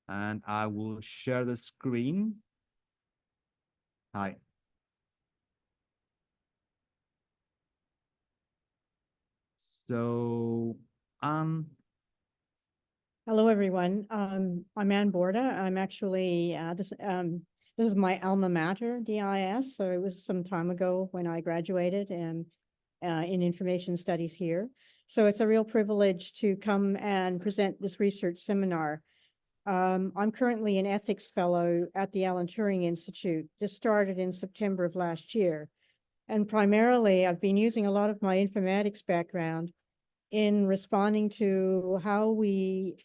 and I will share the screen. Hi. So, Hello, everyone. I'm Ann Borda. I'm actually, this is my alma mater, DIS. So it was some time ago when I graduated and in information studies here. So it's a real privilege to come and present this research seminar. I'm currently an ethics fellow at the Alan Turing Institute. This started in September of last year. And primarily, I've been using a lot of my informatics background in responding to how we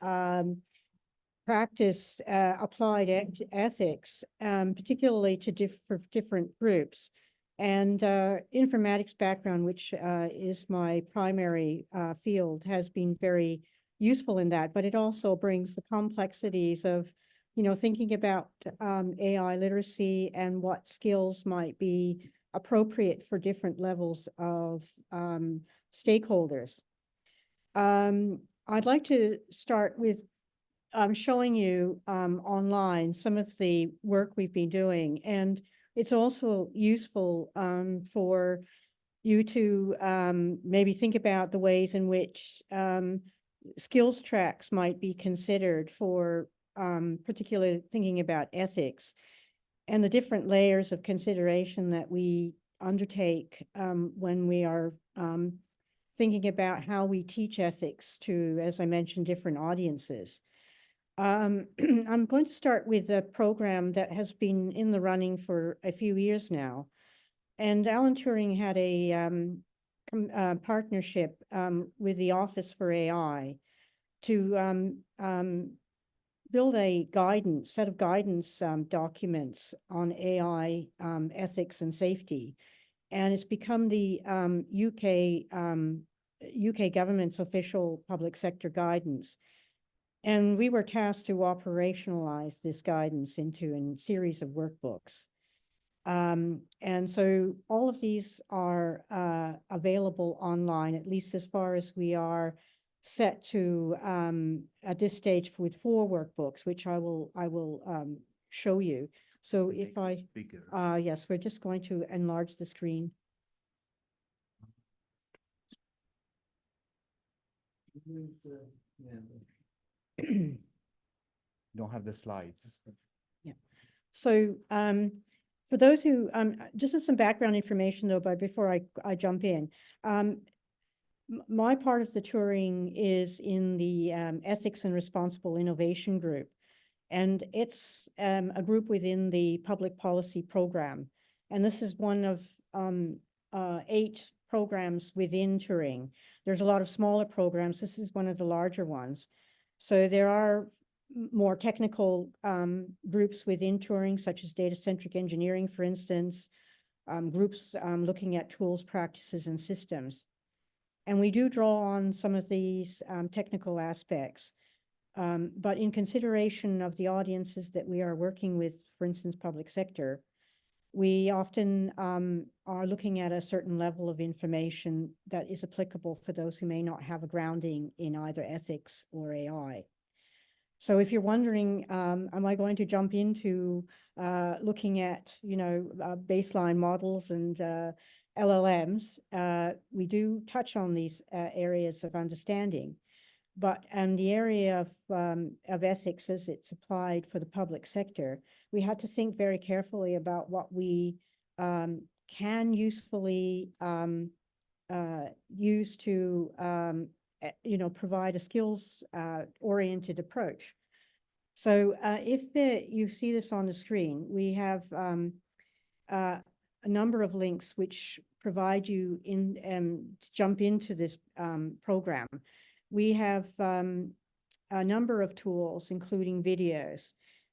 practice applied ethics, particularly to different groups. And informatics background, which is my primary field, has been very useful in that, but it also brings the complexities of, thinking about AI literacy and what skills might be appropriate for different levels of stakeholders. I'd like to start with showing you online some of the work we've been doing. And it's also useful for you to maybe think about the ways in which skills tracks might be considered for particularly thinking about ethics and the different layers of consideration that we undertake when we are thinking about how we teach ethics to, as I mentioned, different audiences. I'm going to start with a program that has been in the running for a few years now. And Alan Turing had a partnership with the Office for AI to build a set of guidance documents on AI ethics and safety. And it's become the UK government's official public sector guidance. And we were tasked to operationalize this guidance into a series of workbooks. And so all of these are available online, at least as far as we are set to at this stage with 4 workbooks, which I will show you. So if yes, we're just going to enlarge the screen. Don't have the slides. Yeah. So for those who, just as some background information though, but before I jump in, my part of the Turing is in the Ethics and Responsible Innovation group. And it's a group within the public policy program. And this is one of 8 programs within Turing. There's a lot of smaller programs. This is one of the larger ones. So there are more technical groups within Turing, such as data-centric engineering, for instance, groups looking at tools, practices, and systems. And we do draw on some of these technical aspects. But in consideration of the audiences that we are working with, for instance, public sector, we often are looking at a certain level of information that is applicable for those who may not have a grounding in either ethics or AI. So if you're wondering, am I going to jump into looking at, baseline models and LLMs, we do touch on these areas of understanding. But in the area of ethics as it's applied for the public sector, we had to think very carefully about what we can usefully use to provide a skills oriented approach. So if you see this on the screen, we have a number of links which provide you to jump into this program. We have a number of tools, including videos.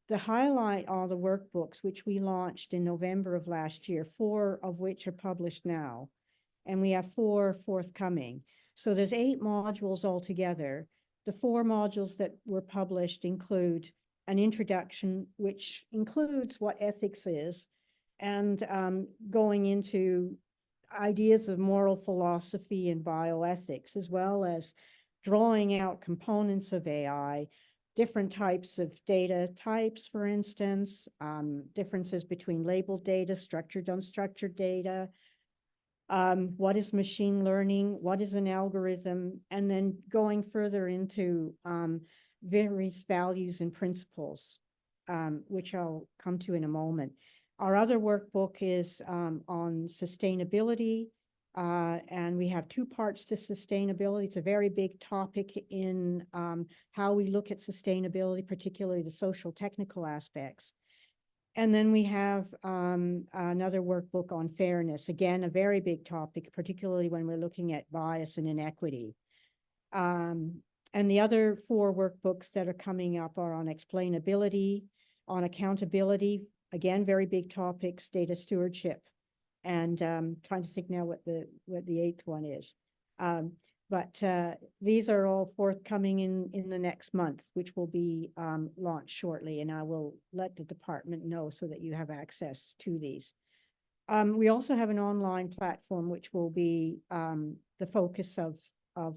The highlight are the workbooks, which we launched in November of last year, 4 of which are published now, and we have 4 forthcoming. So there's 8 modules altogether. The 4 modules that were published include an introduction, which includes what ethics is, and going into ideas of moral philosophy and bioethics, as well as drawing out components of AI, different types of data types, for instance, differences between labeled data, structured, unstructured data, what is machine learning, what is an algorithm, and then going further into various values and principles, which I'll come to in a moment. Our other workbook is on sustainability, and we have two parts to sustainability. It's a very big topic in how we look at sustainability, particularly the social technical aspects. And then we have another workbook on fairness, again, a very big topic, particularly when we're looking at bias and inequity. And the other four workbooks that are coming up are on explainability, on accountability, again, very big topics, data stewardship, and trying to think now what the eighth one is. But these are all forthcoming in the next month, which will be launched shortly, and I will let the department know so that you have access to these. We also have an online platform, which will be the focus of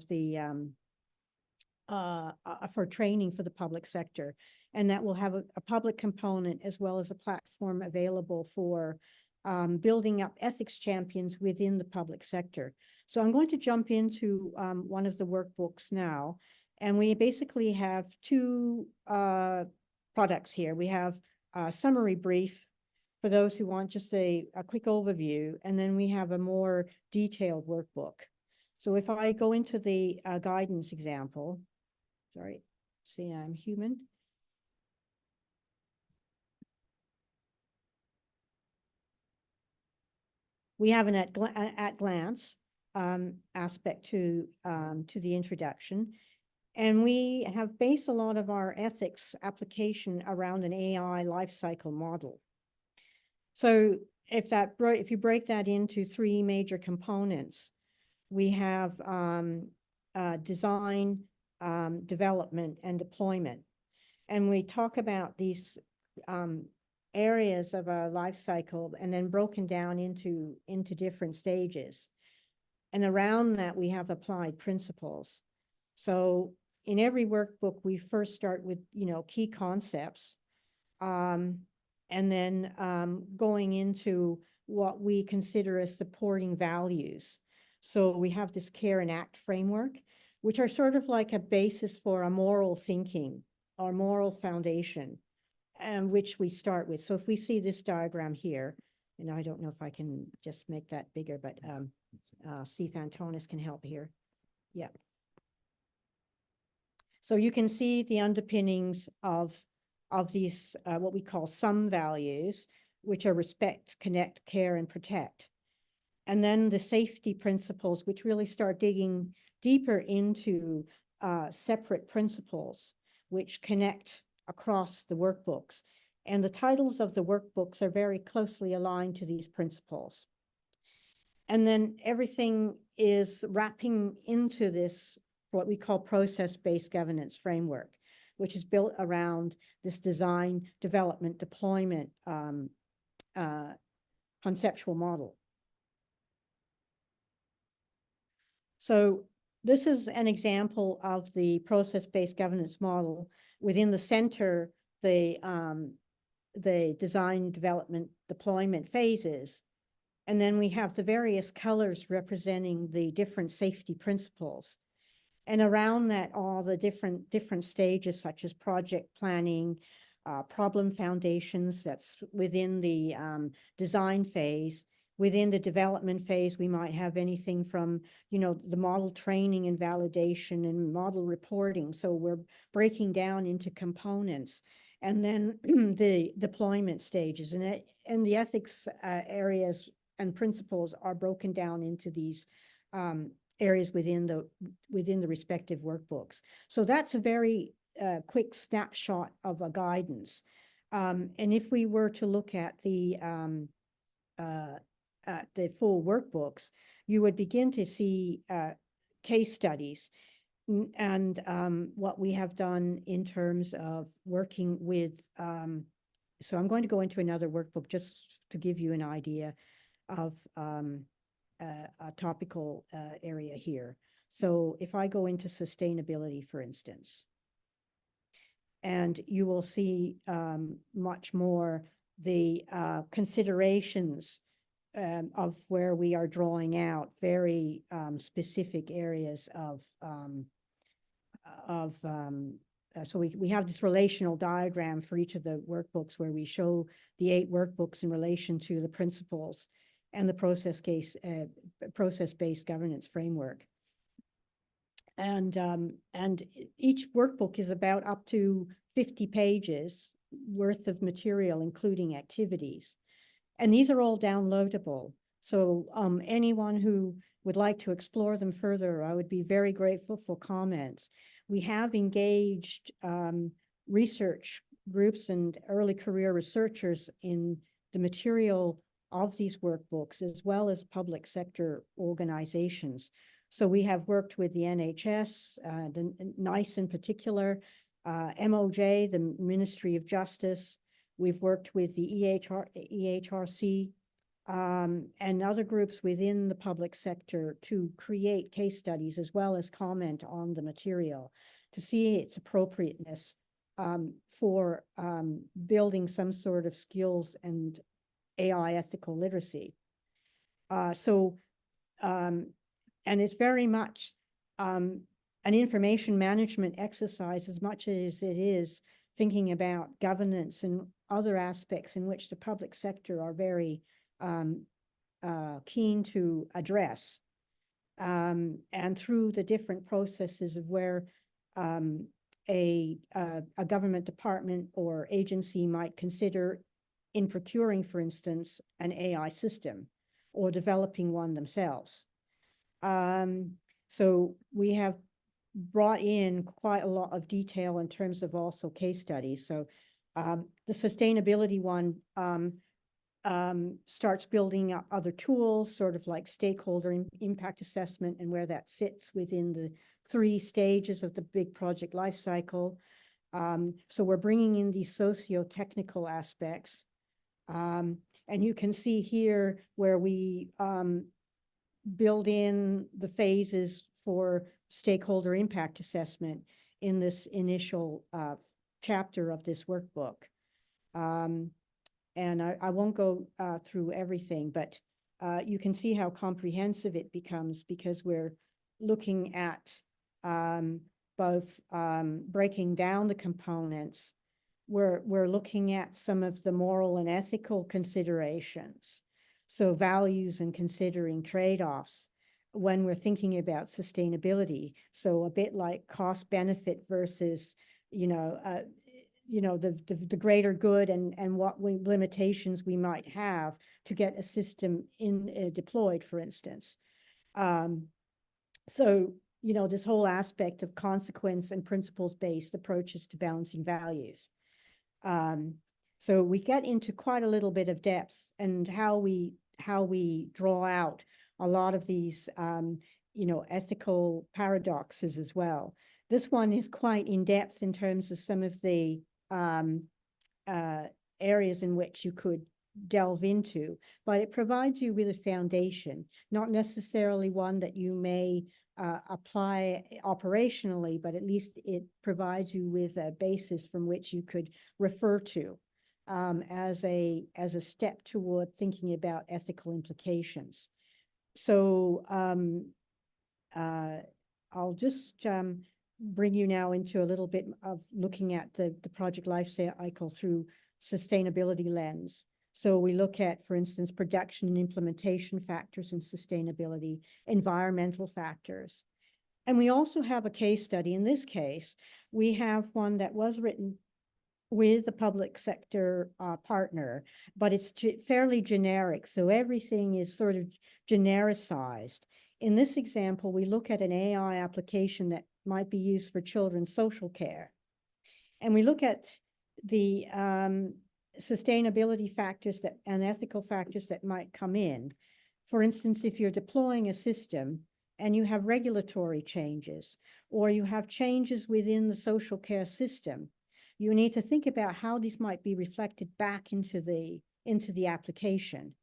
the for training for the public sector, and that will have a public component as well as a platform available for building up ethics champions within the public sector. So I'm going to jump into one of the workbooks now, and we basically have two products here. We have a summary brief for those who want just a quick overview, and then we have a more detailed workbook. So if I go into the guidance example, sorry, see, I'm human. We have an at glance aspect to the introduction. And we have based a lot of our ethics application around an AI lifecycle model. So if you break that into three major components, we have design, development, and deployment. And we talk about these areas of a life cycle and then broken down into different stages. And around that, we have applied principles. So in every workbook, we first start with, key concepts, and then going into what we consider as supporting values. So we have this care and act framework, which are sort of like a basis for a moral thinking or moral foundation, and which we start with. So if we see this diagram here, and I don't know if I can just make that bigger, but Steve Antonis can help here. Yeah. So you can see the underpinnings of these, what we call SUM values, which are respect, connect, care, and protect. And then the safety principles, which really start digging deeper into separate principles, which connect across the workbooks. And the titles of the workbooks are very closely aligned to these principles. And then everything is wrapping into this, what we call process-based governance framework, which is built around this design, development, deployment conceptual model. So this is an example of the process-based governance model. Within the center, the design, development, deployment phases. And then we have the various colors representing the different safety principles. And around that, all the different stages, such as project planning, problem foundations, that's within the design phase. Within the development phase, we might have anything from, the model training and validation and model reporting. So we're breaking down into components. And then the deployment stages, and the ethics areas and principles are broken down into these areas within the respective workbooks. So that's a very quick snapshot of a guidance. And if we were to look at the full workbooks, you would begin to see case studies and what we have done in terms of working with, so I'm going to go into another workbook just to give you an idea of a topical area here. So if I go into sustainability, for instance, and you will see much more the considerations of where we are drawing out very specific areas so we have this relational diagram for each of the workbooks where we show the 8 workbooks in relation to the principles and the process-based governance framework. And each workbook is about up to 50 pages worth of material, including activities. And these are all downloadable. So anyone who would like to explore them further, I would be very grateful for comments. We have engaged research groups and early career researchers in the material of these workbooks, as well as public sector organizations. So we have worked with the NHS, the NICE in particular, MOJ, the Ministry of Justice. We've worked with the EHRC and other groups within the public sector to create case studies as well as comment on the material to see its appropriateness for building some sort of skills and AI ethical literacy. And it's very much an information management exercise as much as it is thinking about governance and other aspects in which the public sector are very keen to address. And through the different processes of where a government department or agency might consider in procuring, for instance, an AI system or developing one themselves. So we have brought in quite a lot of detail in terms of also case studies. So the sustainability one starts building up other tools, sort of like stakeholder impact assessment and where that sits within the 3 stages of the big project life cycle. So we're bringing in these socio-technical aspects. And you can see here where we build in the phases for stakeholder impact assessment in this initial chapter of this workbook. And I won't go through everything, but you can see how comprehensive it becomes because we're looking at both breaking down the components. We're looking at some of the moral and ethical considerations. So values and considering trade-offs when we're thinking about sustainability. So a bit like cost benefit versus, the greater good and what limitations we might have to get a system deployed, for instance. So, this whole aspect of consequence and principles-based approaches to balancing values. So we get into quite a little bit of depth and how we draw out a lot of these, ethical paradoxes as well. This one is quite in depth in terms of some of the areas in which you could delve into, but it provides you with a foundation, not necessarily one that you may apply operationally, but at least it provides you with a basis from which you could refer to as a step toward thinking about ethical implications. So I'll just bring you now into a little bit of looking at the project life cycle through sustainability lens. So we look at, for instance, production and implementation factors in sustainability, environmental factors. And we also have a case study. In this case, we have one that was written with a public sector partner, but it's fairly generic. So everything is sort of genericized. In this example, we look at an AI application that might be used for children's social care. And we look at the sustainability factors and ethical factors that might come in. For instance, if you're deploying a system and you have regulatory changes, or you have changes within the social care system, you need to think about how these might be reflected back into the application.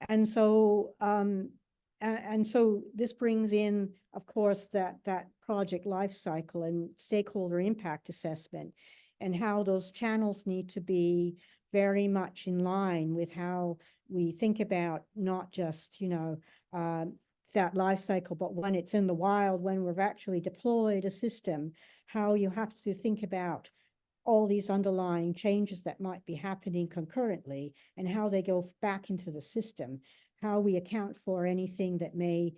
And so this brings in, of course, that project life cycle and stakeholder impact assessment and how those channels need to be very much in line with how we think about not just, that life cycle, but when it's in the wild, when we've actually deployed a system, how you have to think about all these underlying changes that might be happening concurrently and how they go back into the system, how we account for anything that may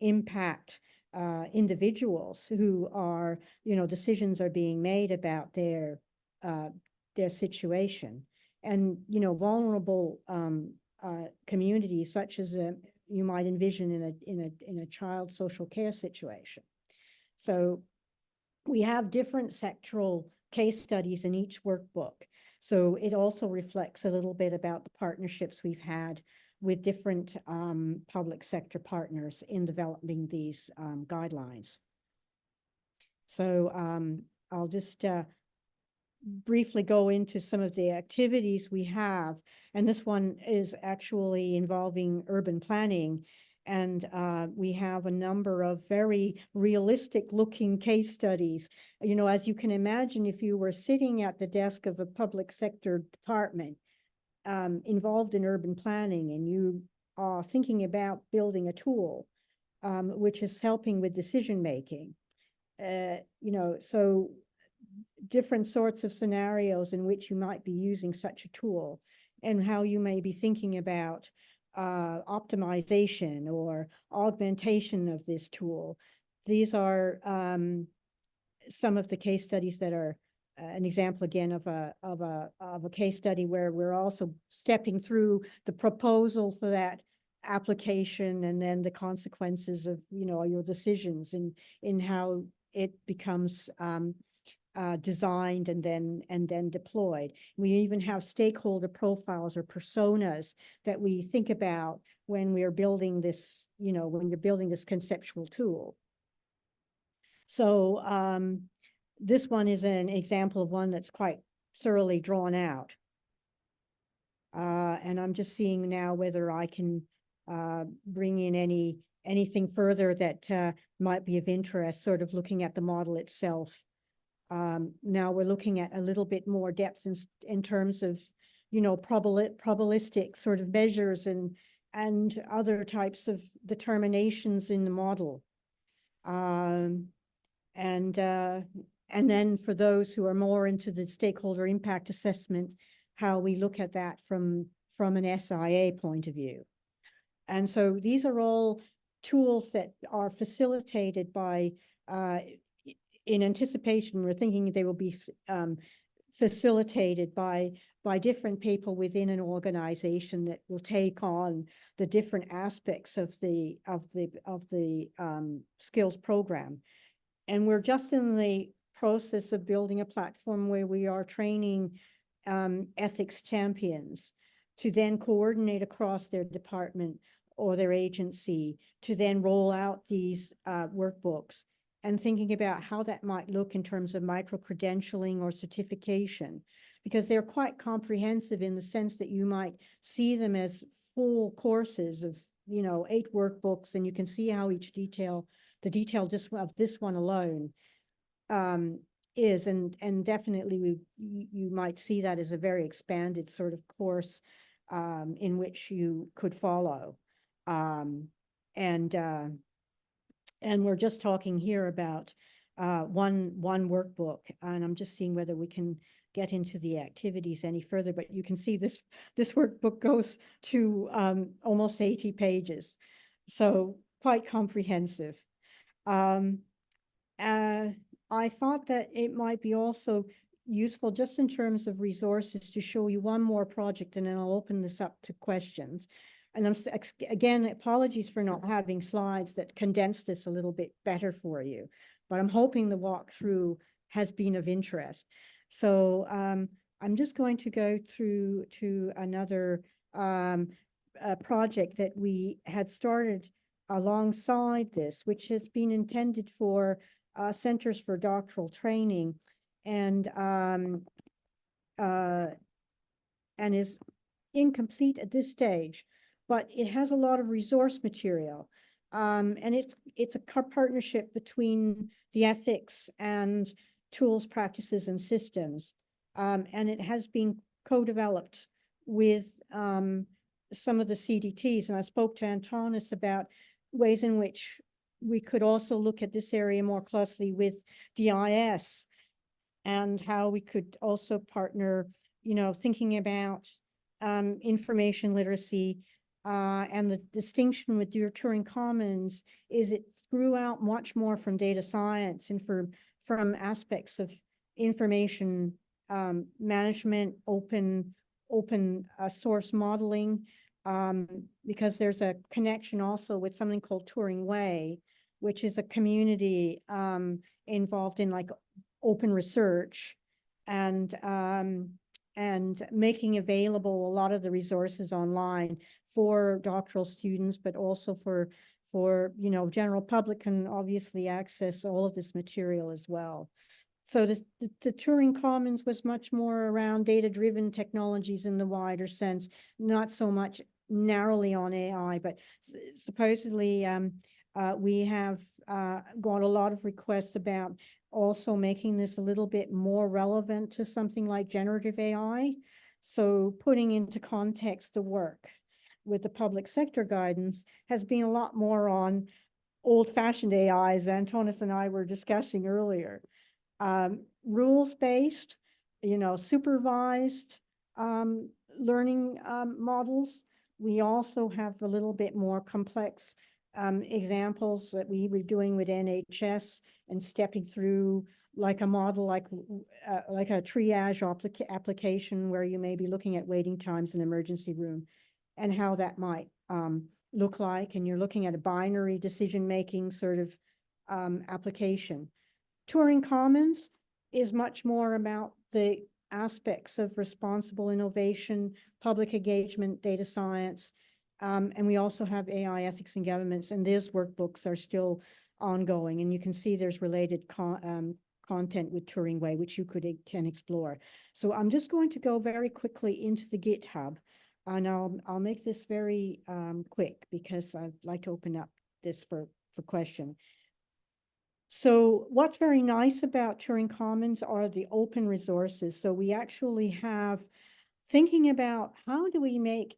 impact individuals who are, decisions are being made about their situation. And, vulnerable communities such as you might envision in a child social care situation. So we have different sectoral case studies in each workbook. So it also reflects a little bit about the partnerships we've had with different public sector partners in developing these guidelines. So I'll just briefly go into some of the activities we have. And this one is actually involving urban planning. And we have a number of very realistic looking case studies. As you can imagine, if you were sitting at the desk of a public sector department involved in urban planning, and you are thinking about building a tool which is helping with decision making, so different sorts of scenarios in which you might be using such a tool, and how you may be thinking about optimization or augmentation of this tool. These are some of the case studies that are an example again of a case study where we're also stepping through the proposal for that application and then the consequences of your decisions in how it becomes designed and then deployed. We even have stakeholder profiles or personas that we think about when we are building this, when you're building this conceptual tool. So this one is an example of one that's quite thoroughly drawn out. And I'm just seeing now whether I can bring in anything further that might be of interest, sort of looking at the model itself. Now we're looking at a little bit more depth in terms of, probabilistic sort of measures and other types of determinations in the model. And then for those who are more into the stakeholder impact assessment, how we look at that from an SIA point of view. And so these are all tools that are facilitated by, in anticipation, we're thinking they will be facilitated by different people within an organization that will take on the different aspects of the skills program. And we're just in the process of building a platform where we are training ethics champions to then coordinate across their department or their agency to then roll out these workbooks, and thinking about how that might look in terms of micro-credentialing or certification, because they're quite comprehensive in the sense that you might see them as full courses of, 8 workbooks, and you can see how each detail, the detail just of this one alone is, and definitely you might see that as a very expanded sort of course in which you could follow. And we're just talking here about one workbook, and I'm just seeing whether we can get into the activities any further, but you can see this workbook goes to almost 80 pages, so quite comprehensive. I thought that it might be also useful just in terms of resources to show you one more project, and then I'll open this up to questions. And again, apologies for not having slides that condense this a little bit better for you, but I'm hoping the walkthrough has been of interest. So I'm just going to go through to another project that we had started alongside this, which has been intended for centers for doctoral training, and is incomplete at this stage, but it has a lot of resource material. And it's a partnership between the ethics and tools, practices, and systems. And it has been co-developed with some of the CDTs. And I spoke to Antonis about ways in which we could also look at this area more closely with DIS and how we could also partner, thinking about information literacy. And the distinction with your Turing Commons is it grew out much more from data science and from aspects of information management, open source modeling, because there's a connection also with something called Turing Way, which is a community involved in like open research and making available a lot of the resources online for doctoral students, but also for general public can obviously access all of this material as well. So the Turing Commons was much more around data-driven technologies in the wider sense, not so much narrowly on AI, but supposedly we have got a lot of requests about also making this a little bit more relevant to something like generative AI. So putting into context the work with the public sector guidance has been a lot more on old-fashioned AI, as Antonis and I were discussing earlier. Rules-based, supervised learning models. We also have a little bit more complex examples that we were doing with NHS and stepping through like a model, like a triage application where you may be looking at waiting times in an emergency room and how that might look like. And you're looking at a binary decision-making sort of application. Turing Commons is much more about the aspects of responsible innovation, public engagement, data science, and we also have AI ethics and governments, and those workbooks are still ongoing. And you can see there's related content with Turing Way, which you can explore. So I'm just going to go very quickly into the GitHub, and I'll make this very quick because I'd like to open up this for question. So what's very nice about Turing Commons are the open resources. So we actually have thinking about how do we make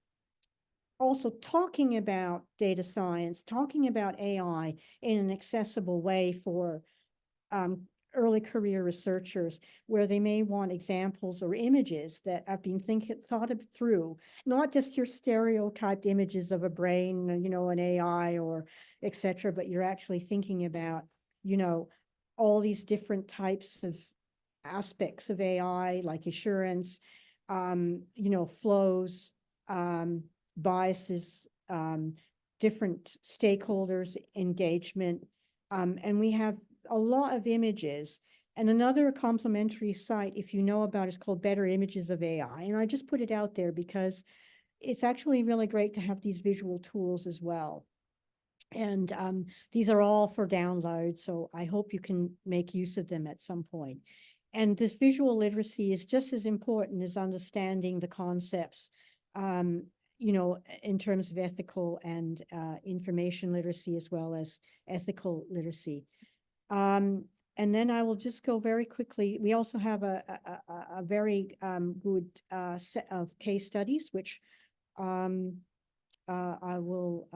also talking about data science, talking about AI in an accessible way for early career researchers, where they may want examples or images that have been thought of through, not just your stereotyped images of a brain, an AI or et cetera, but you're actually thinking about all these different types of aspects of AI, like assurance, flows, biases, different stakeholders, engagement. And we have a lot of images. And another complementary site, if you know about, is called Better Images of AI. And I just put it out there because it's actually really great to have these visual tools as well. And these are all for download, so I hope you can make use of them at some point. And this visual literacy is just as important as understanding the concepts, in terms of ethical and information literacy, as well as ethical literacy. And then I will just go very quickly. We also have a very good set of case studies, which I will,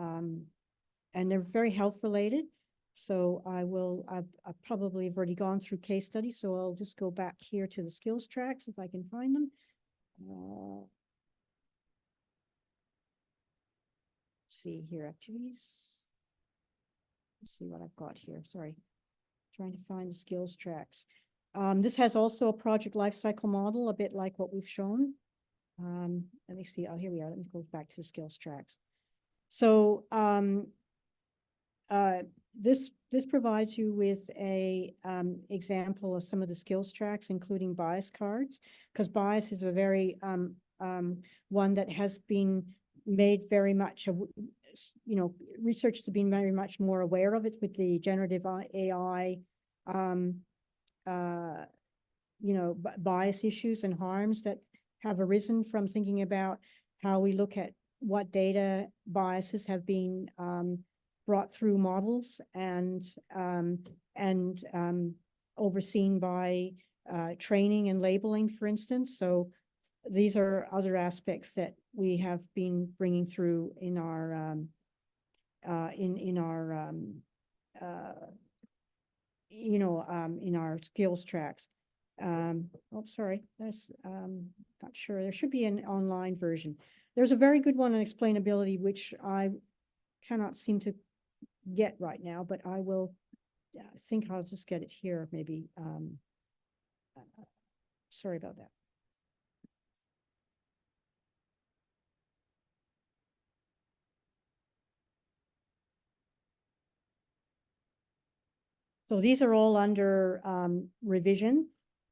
and they're very health related. So I've probably have already gone through case studies, so I'll just go back here to the skills tracks if I can find them. Let's see here, activities. Let's see what I've got here. Sorry, trying to find the skills tracks. This has also a project lifecycle model, a bit like what we've shown. Let me see. Oh, here we are. Let me go back to the skills tracks. So this provides you with a example of some of the skills tracks, including bias cards, because bias is a very one that has been made very much, researchers have been very much more aware of it with the generative AI, bias issues and harms that have arisen from thinking about how we look at what data biases have been brought through models, and overseen by training and labeling, for instance. So these are other aspects that we have been bringing through in our in our skills tracks. Oh, sorry, that's not sure. There should be an online version. There's a very good one on explainability, which I cannot seem to get right now, but I will. I think I'll just get it here, maybe. Sorry about that. So these are all under revision,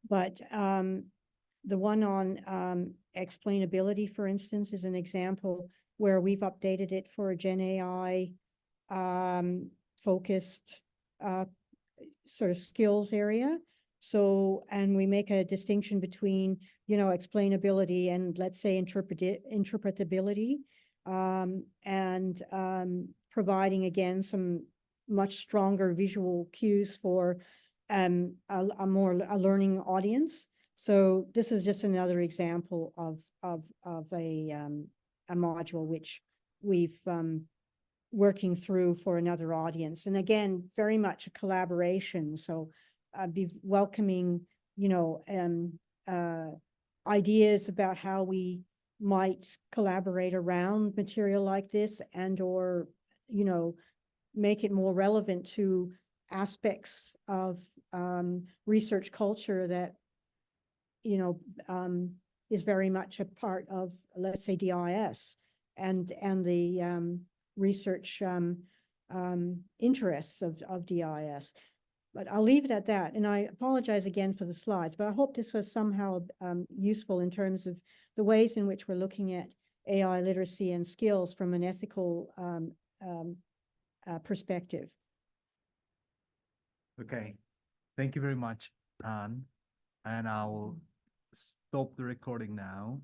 but the one on explainability, for instance, is an example where we've updated it for a Gen AI focused sort of skills area. So, and we make a distinction between, explainability and, let's say, interpretability, and providing, again, some much stronger visual cues for a learning audience. So this is just another example of a module which we've working through for another audience. And again, very much a collaboration. So I'd be welcoming, ideas about how we might collaborate around material like this, and or, make it more relevant to aspects of research culture that, is very much a part of, let's say, DIS and the research interests of DIS. But I'll leave it at that. And I apologize again for the slides, but I hope this was somehow useful in terms of the ways in which we're looking at AI literacy and skills from an ethical perspective. Okay, thank you very much, Anne. And I'll stop the recording now.